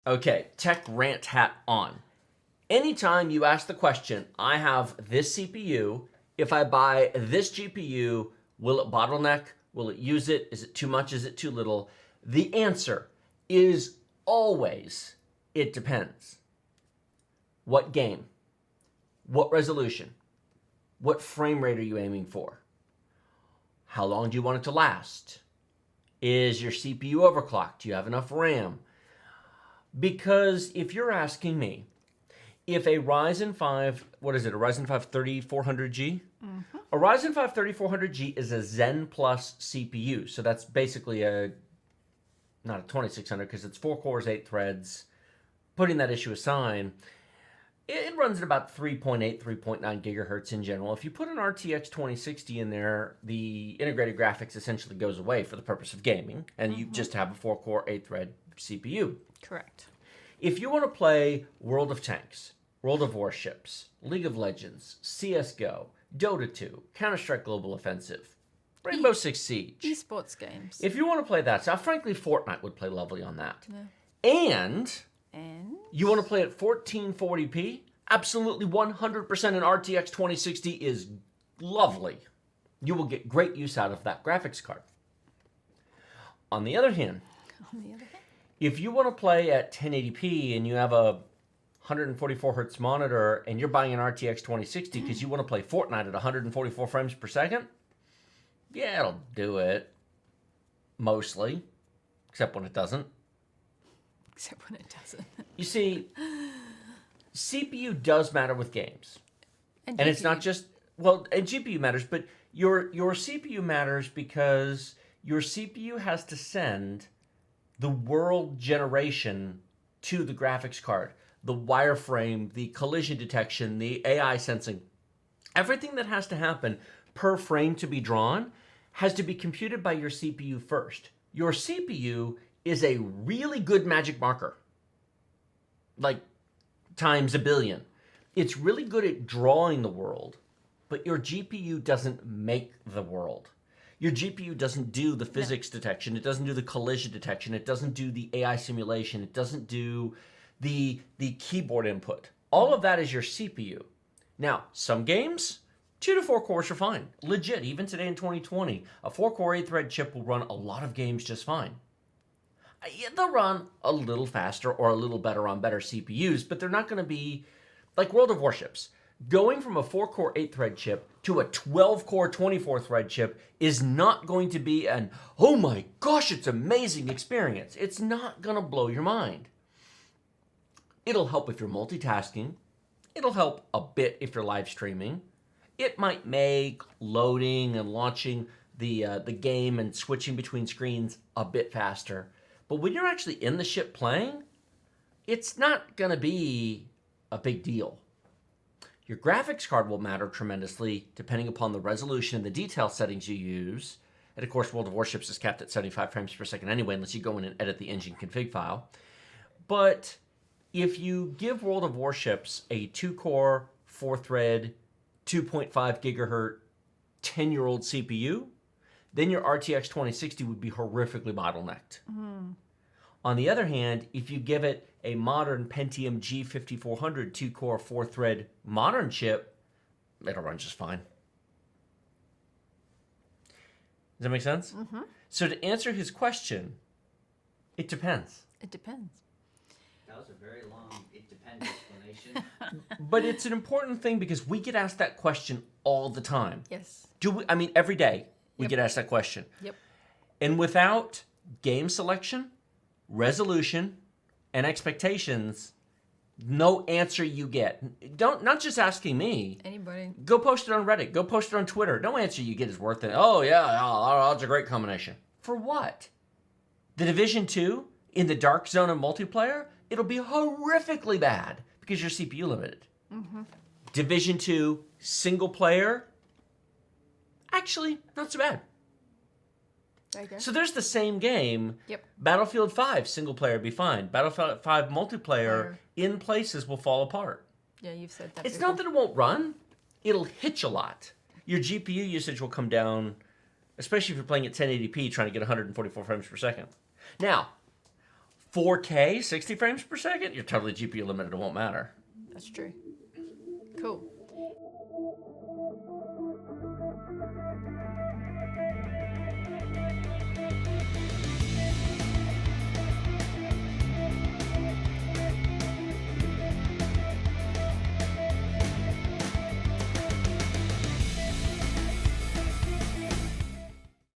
Okay, tech rant hat on. Anytime you ask the question, I have this CPU, if I buy this GPU, will it bottleneck? Will it use it? Is it too much? Is it too little? The answer is always, it depends. What game? What resolution? What frame rate are you aiming for? How long do you want it to last? Is your CPU overclocked? Do you have enough RAM? Because if you're asking me, if a Ryzen 5, what is it, a Ryzen 5 3400G? Mm-hmm. A Ryzen 5 3400G is a Zen Plus CPU. So that's basically not a 2600 because it's 4 cores, 8 threads. Putting that issue aside, it runs at about 3.8, 3.9 gigahertz in general. If you put an RTX 2060 in there, the integrated graphics essentially goes away for the purpose of gaming, and you just have a 4-core, 8-thread CPU. Correct. If you want to play World of Tanks, World of Warships, League of Legends, CSGO, Dota 2, Counter-Strike Global Offensive, Rainbow Six Siege. Esports games. If you want to play that stuff, frankly, Fortnite would play lovely on that. Yeah. And you want to play at 1440p? Absolutely 100% an RTX 2060 is lovely. You will get great use out of that graphics card. On the other hand, if you want to play at 1080p and you have a 144 hertz monitor and you're buying an RTX 2060 because you want to play Fortnite at 144 frames per second, yeah, it'll do it. Mostly. Except when it doesn't. Except when it doesn't. You see, CPU does matter with games. And it's not just, well, and GPU matters, but your CPU matters because your CPU has to send the world generation to the graphics card, the wireframe, the collision detection, the AI sensing. Everything that has to happen per frame to be drawn has to be computed by your CPU first. Your CPU is a really good magic marker, like times a billion. It's really good at drawing the world, but your GPU doesn't make the world. Your GPU doesn't do the physics detection. It doesn't do the collision detection. It doesn't do the AI simulation. It doesn't do the keyboard input. All of that is your CPU. Now, some games, 2 to 4 cores are fine. Legit, even today in 2020, a 4-core 8-thread chip will run a lot of games just fine. They'll run a little faster or a little better on better CPUs, but they're not going to be like World of Warships. Going from a 4-core 8-thread chip to a 12-core 24-thread chip is not going to be an, oh my gosh, it's amazing experience. It's not going to blow your mind. It'll help if you're multitasking. It'll help a bit if you're live streaming. It might make loading and launching the game and switching between screens a bit faster. But when you're actually in the ship playing, it's not going to be a big deal. Your graphics card will matter tremendously depending upon the resolution and the detail settings you use. And of course, World of Warships is capped at 75 frames per second anyway, unless you go in and edit the engine config file. But if you give World of Warships a 2-core, 4-thread, 2.5 gigahertz, 10-year-old CPU, then your RTX 2060 would be horrifically bottlenecked. Mm. On the other hand, if you give it a modern Pentium G5400 2-core 4-thread modern chip, it'll run just fine. Does that make sense? Mm-hmm. So to answer his question, it depends. It depends. That was a very long, it depends explanation. But it's an important thing because we get asked that question all the time. Yes. Every day we get asked that question. Yep. And without game selection, resolution, and expectations, no answer you get. Not just asking me. Anybody. Go post it on Reddit. Go post it on Twitter. No answer you get is worth it. Oh, yeah, that's a great combination. For what? The Division 2 in the dark zone of multiplayer? It'll be horrifically bad because your CPU limited. Mm-hmm. Division 2 single player? Actually, not so bad. So there's the same game. Yep. Battlefield 5 single player be fine. Battlefield 5 multiplayer in places will fall apart. Yeah, you've said that. It's before. not that it won't run. It'll hitch a lot. Your GPU usage will come down, especially if you're playing at 1080p trying to get 144 frames per second. Now, 4K, 60 frames per second, you're totally GPU limited. It won't matter. That's true. Cool.